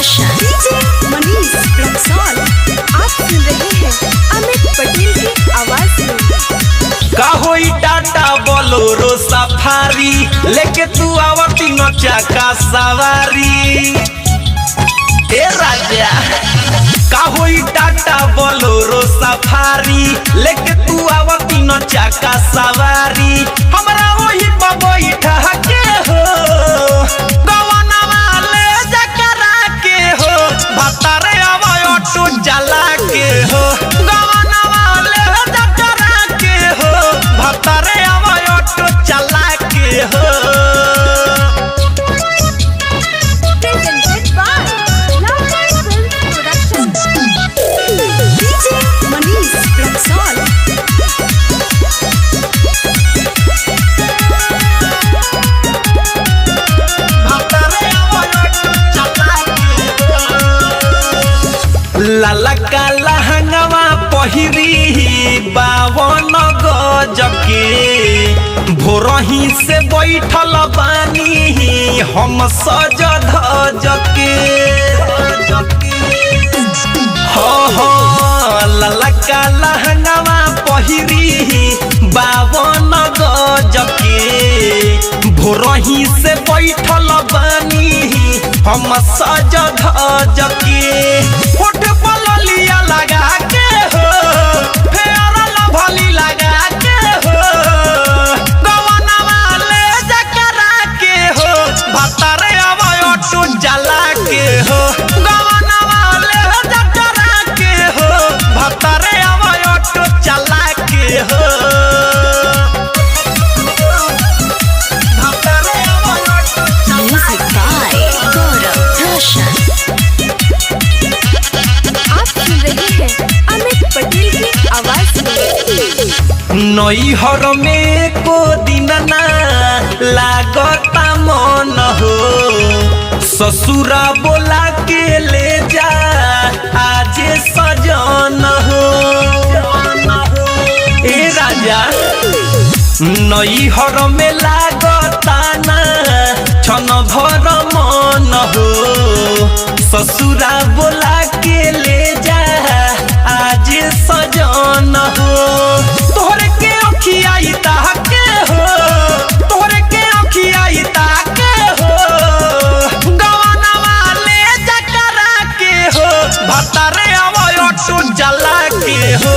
रोशन। DJ Manish Raxaul. आप सुन रहे हैं अमित पटेल की आवाज में। का होई टाटा बोलोरो सफारी लेके तू आवती न चका सवारी। ए राजा का होई टाटा बोलोरो सफारी लेके तू आवती न चका सवारी। हमरा वही बैठा के हो गवना वाले जकरा के हो भतारे आवा ऑटो जला के हो गवना वाले जकरा के हो भतारे आवा ऑटो चला के हो। Presented by Loudon Films Production. DJ Manish Raxaul. लाला काला हंगवा पहिरी बावन गजके भोरही से बैठल बानी हम सज धजके। हो लाला काला हंगवा पहिरी बावन गजके भोरही से बैठल बानी हम सज धजके। होठ पर लिया लगा के हो फेरा लभली लगा के हो गवना वाले जकरा के हो भतारे आवा ऑटो जला के हो गवना वाले जकरा के हो भतारे आवा ऑटो चला के हो। भतारे आवा ऑटो म्यूजिक बाय गौरव रोशन। आप सुन रहे हैं अमित पटेल की आवाज में। नैहर में को दिन ना लागता मन हो ससुरा बोला के ले जा आज सजन हो। ए राजा नैहर में लागता ना छन भर मन हो ससुरा बोला के ले जा आज सजन हो। तोहरे के अखियाई ताके हो तोहरे के अखियाई ताके हो गवना वाले जकरा के हो भतारे आवा ऑटो जला के हो